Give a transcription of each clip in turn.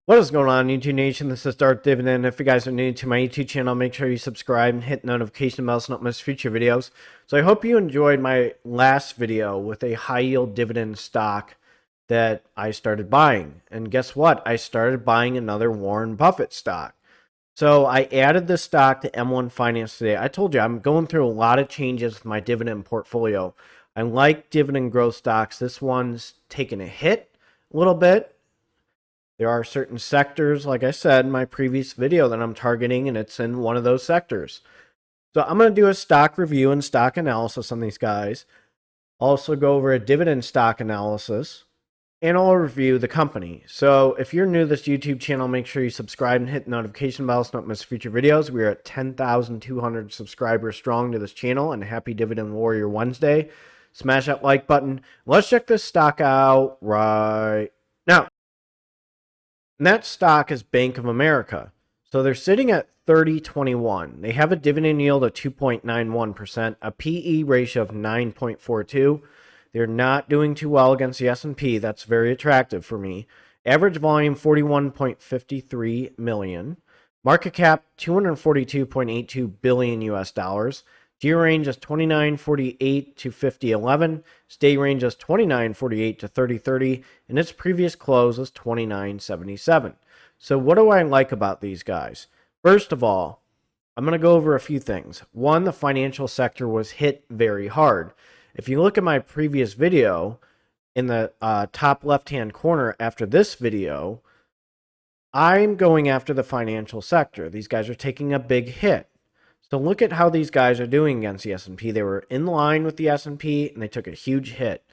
What is going on, YouTube Nation? This is Darth Dividend. If you guys are new to my YouTube channel, make sure you subscribe and hit the notification bell so you don't miss future videos. So I hope you enjoyed my last video with a high yield dividend stock that I started buying. And guess what? I started buying another Warren Buffett stock. So I added this stock to M1 Finance today. I told you I'm going through a lot of changes with my dividend portfolio. I like dividend growth stocks. This one's taken a hit a little bit. There are certain sectors, like I said in my previous video, that I'm targeting, and it's in one of those sectors. So I'm going to do a stock review and stock analysis on these guys. Also go over a dividend stock analysis, and I'll review the company. So if you're new to this YouTube channel, make sure you subscribe and hit the notification bell so you don't miss future videos. We are at 10,200 subscribers strong to this channel, and happy Dividend Warrior Wednesday. Smash that like button. Let's check this stock out right now. And that stock is Bank of America. So they're sitting at 30.21. They have a dividend yield of 2.91%, a PE ratio of 9.42. They're not doing too well against the S&P. That's very attractive for me. Average volume 41.53 million. Market cap 242.82 billion US dollars. G range is 29.48 to 50.11. Stay range is 29.48 to 30.30. And its previous close is 29.77. So what do I like about these guys? First of all, I'm going to go over a few things. One, the financial sector was hit very hard. If you look at my previous video, in the top left-hand corner after this video, I'm going after the financial sector. These guys are taking a big hit. So look at how these guys are doing against the S&P. They were in line with the S&P, and they took a huge hit.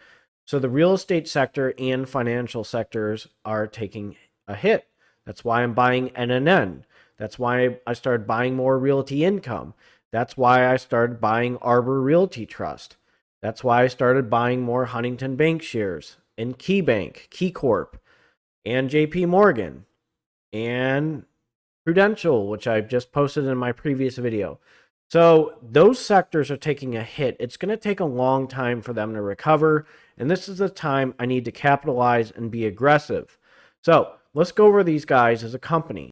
So the real estate sector and financial sectors are taking a hit. That's why I'm buying NNN. That's why I started buying more Realty Income. That's why I started buying Arbor Realty Trust. That's why I started buying more Huntington Bank shares and KeyBank, KeyCorp, and JP Morgan, and Prudential, which I've just posted in my previous video. So those sectors are taking a hit. It's going to take a long time for them to recover, and this is the time I need to capitalize and be aggressive. So let's go over these guys as a company.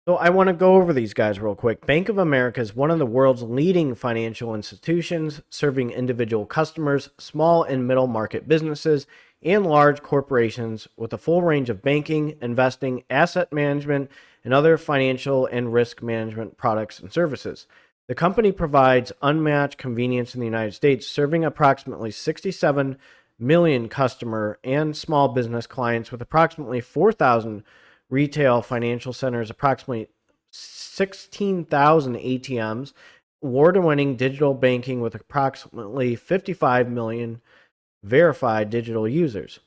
So I want to go over these guys real quick. Bank of America is one of the world's leading financial institutions, serving individual customers, small and middle market businesses, and large corporations with a full range of banking, investing, asset management, and other financial and risk management products and services. The company provides unmatched convenience in the United States, serving approximately 67 million customer and small business clients with approximately 4,000 retail financial centers, approximately 16,000 ATMs, award-winning digital banking with approximately 55 million verified digital users.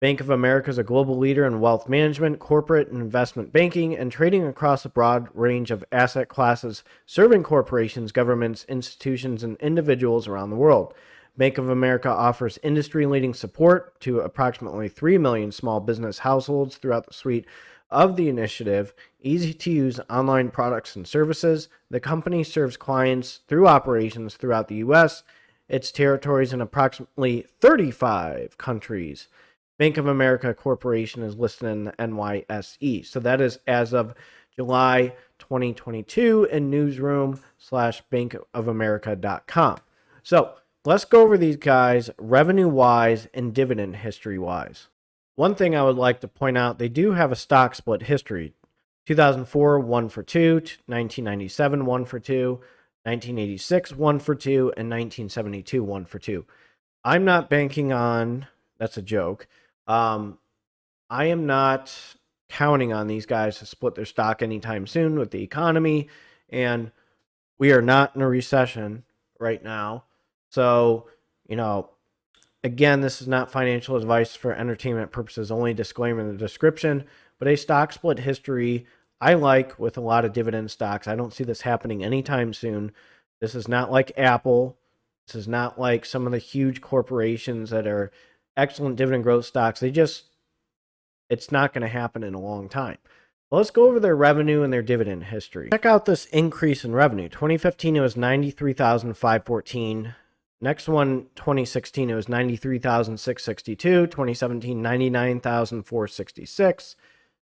Bank of America is a global leader in wealth management, corporate and investment banking, and trading across a broad range of asset classes, serving corporations, governments, institutions, and individuals around the world. Bank of America offers industry-leading support to approximately 3 million small business households throughout the suite of the initiative, easy-to-use online products and services. The company serves clients through operations throughout the U.S., its territories in approximately 35 countries. Bank of America Corporation is listed in the NYSE. So that is as of July 2022 in newsroom/bankofamerica.com. So let's go over these guys revenue-wise and dividend history-wise. One thing I would like to point out, they do have a stock split history. 2004, 1 for 2, 1997, 1 for 2, 1986, 1 for 2, and 1972, 1 for 2. I'm not banking on, that's a joke. I am not counting on these guys to split their stock anytime soon with the economy, and we are not in a recession right now. So, again, this is not financial advice for entertainment purposes, only disclaimer in the description, but a stock split history I like with a lot of dividend stocks. I don't see this happening anytime soon. This is not like Apple. This is not like some of the huge corporations that are excellent dividend growth stocks. It's not going to happen in a long time. Well, let's go over their revenue and their dividend history. Check out this increase in revenue. 2015, it was $93,514. Next one, 2016, it was 93,662. 2017, 99,466.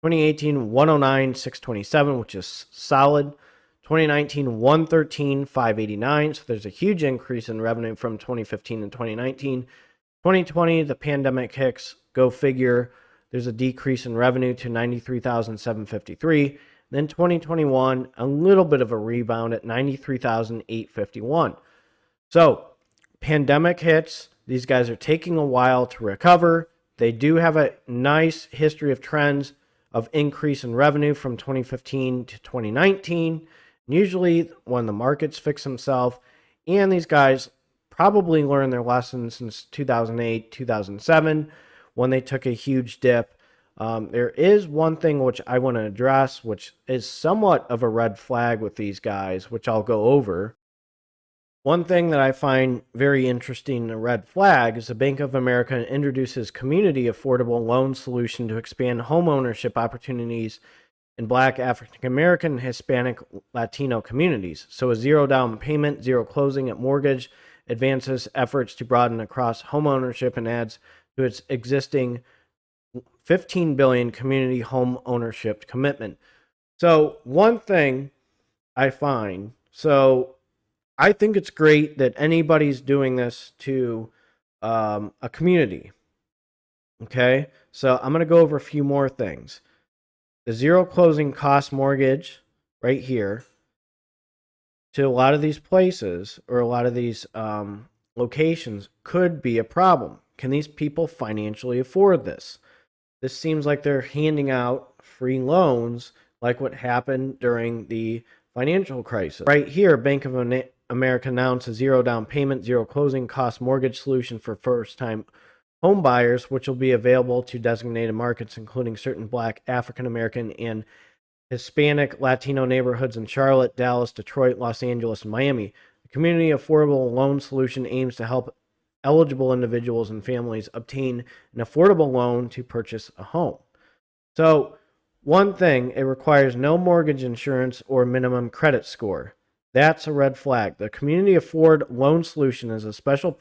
2018, 109,627, which is solid. 2019, 113,589. So there's a huge increase in revenue from 2015 and 2019. 2020, the pandemic hits. Go figure. There's a decrease in revenue to 93,753. Then 2021, a little bit of a rebound at 93,851. So pandemic hits. These guys are taking a while to recover. They do have a nice history of trends of increase in revenue from 2015 to 2019. Usually when the markets fix themselves, and these guys probably learned their lessons since 2008, 2007, when they took a huge dip. There is one thing which I want to address, which is somewhat of a red flag with these guys, which I'll go over. One thing that I find very interesting, a red flag, is the Bank of America introduces community affordable loan solution to expand home ownership opportunities in Black, African American, Hispanic, Latino communities. So a zero down payment, zero closing at mortgage advances efforts to broaden across home ownership and adds to its existing $15 billion community home ownership commitment. So one thing I find, I think it's great that anybody's doing this to a community. Okay, so I'm going to go over a few more things. The zero closing cost mortgage right here to a lot of these places or a lot of these locations could be a problem. Can these people financially afford this? This seems like they're handing out free loans like what happened during the financial crisis. Right here, Bank of America announced a zero down payment, zero closing cost mortgage solution for first-time home buyers, which will be available to designated markets, including certain Black, African American, and Hispanic, Latino neighborhoods in Charlotte, Dallas, Detroit, Los Angeles, and Miami. The community affordable loan solution aims to help eligible individuals and families obtain an affordable loan to purchase a home. So, one thing, it requires no mortgage insurance or minimum credit score. That's a red flag. The Community Afford Loan Solution is a special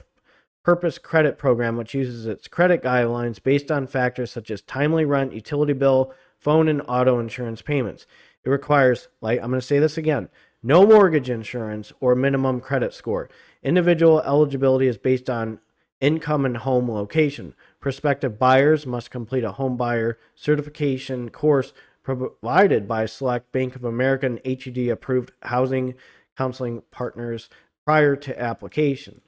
purpose credit program which uses its credit guidelines based on factors such as timely rent, utility bill, phone, and auto insurance payments. It requires, I'm going to say this again, no mortgage insurance or minimum credit score. Individual eligibility is based on income and home location. Prospective buyers must complete a home buyer certification course provided by select Bank of America and HUD approved housing counseling partners prior to application.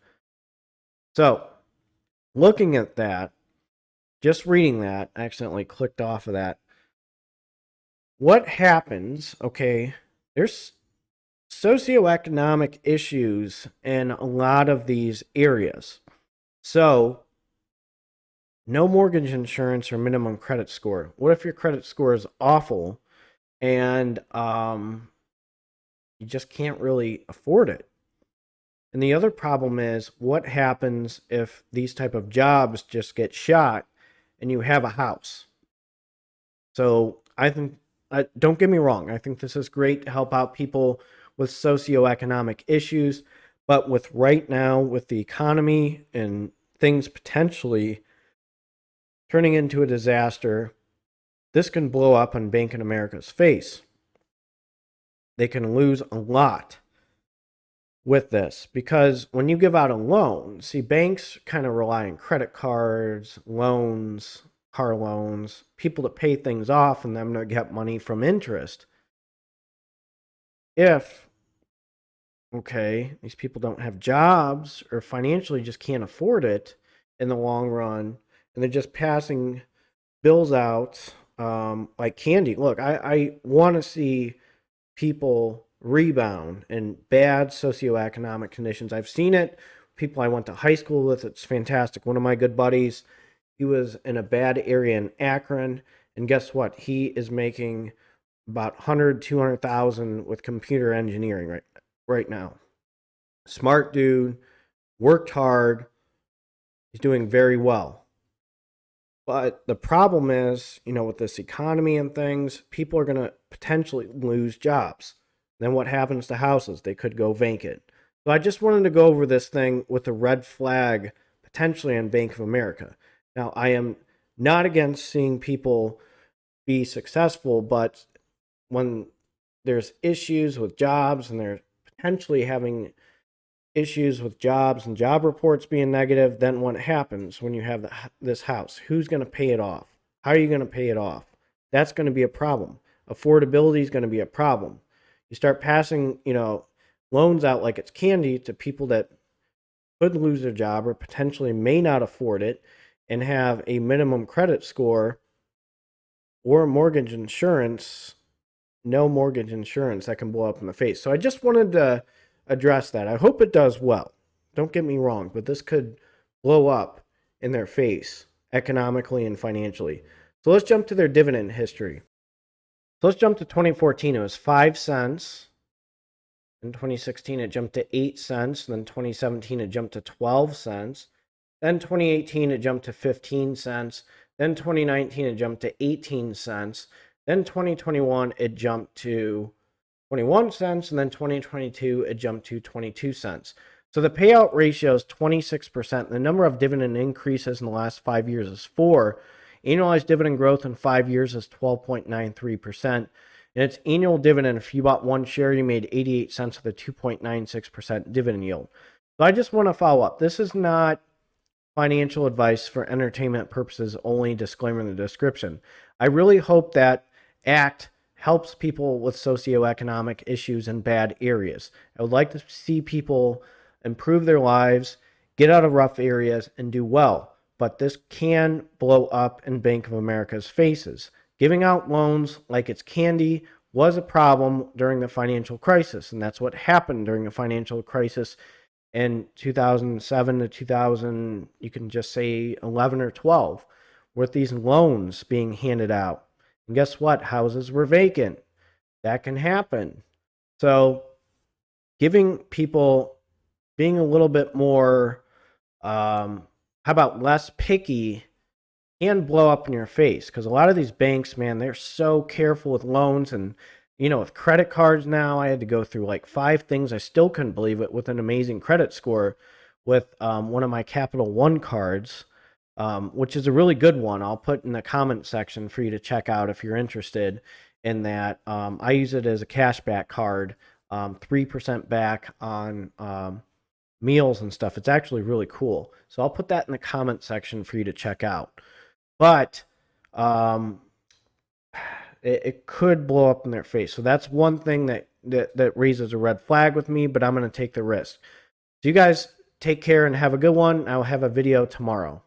So, looking at that, just reading that, I accidentally clicked off of that. What happens, okay, there's socioeconomic issues in a lot of these areas. So, no mortgage insurance or minimum credit score. What if your credit score is awful and you just can't really afford it? And the other problem is, what happens if these type of jobs just get shot and you have a house? So I think, don't get me wrong, I think this is great to help out people with socioeconomic issues, but with right now, with the economy and things potentially turning into a disaster, this can blow up on Bank of America's face. They can lose a lot with this, because when you give out a loan, see, banks kind of rely on credit cards, loans, car loans, people to pay things off and them to get money from interest. If, okay, these people don't have jobs or financially just can't afford it in the long run, and they're just passing bills out like candy. Look, I want to see people rebound in bad socioeconomic conditions. I've seen it. People I went to high school with, it's fantastic. One of my good buddies, he was in a bad area in Akron, and guess what? He is making about 200,000 with computer engineering right now. Smart dude, worked hard. He's doing very well. But the problem is, with this economy and things, people are going to potentially lose jobs. Then what happens to houses? They could go vacant. So I just wanted to go over this thing with a red flag potentially on Bank of America. Now, I am not against seeing people be successful, but when there's issues with jobs and they're potentially having issues with jobs and job reports being negative, then what happens when you have this house? Who's going to pay it off? How are you going to pay it off? That's going to be a problem. Affordability is going to be a problem. You start passing, loans out like it's candy to people that could lose their job or potentially may not afford it and have a minimum credit score or mortgage insurance, no mortgage insurance, that can blow up in the face. So I just wanted to address that. I hope it does well. Don't get me wrong, but this could blow up in their face economically and financially. So let's jump to their dividend history. So let's jump to 2014. It was 5 cents. In 2016, it jumped to 8 cents. Then 2017, it jumped to 12 cents. Then 2018, it jumped to 15 cents. Then 2019, it jumped to 18 cents. Then 2021, it jumped to 21 cents. And then 2022, it jumped to 22 cents. So the payout ratio is 26%. The number of dividend increases in the last 5 years is 4. Annualized dividend growth in 5 years is 12.93%. And its annual dividend, if you bought one share, you made 88 cents with a 2.96% dividend yield. So I just want to follow up. This is not financial advice for entertainment purposes only, disclaimer in the description. I really hope that ACT helps people with socioeconomic issues in bad areas. I would like to see people improve their lives, get out of rough areas, and do well. But this can blow up in Bank of America's faces. Giving out loans like it's candy was a problem during the financial crisis, and that's what happened during the financial crisis in 2007 to 2000, you can just say 11 or 12, with these loans being handed out. And guess what? Houses were vacant. That can happen. So giving people, being a little bit more, how about less picky, can blow up in your face, because a lot of these banks, man, they're so careful with loans. And with credit cards now, I had to go through like 5 things. I still couldn't believe it, with an amazing credit score with one of my Capital One cards, which is a really good one. I'll put in the comment section for you to check out if you're interested in that. I use it as a cashback card, 3% back on meals and stuff. It's actually really cool. So I'll put that in the comment section for you to check out. But it could blow up in their face. So that's one thing that raises a red flag with me, but I'm going to take the risk. So you guys take care and have a good one. I'll have a video tomorrow.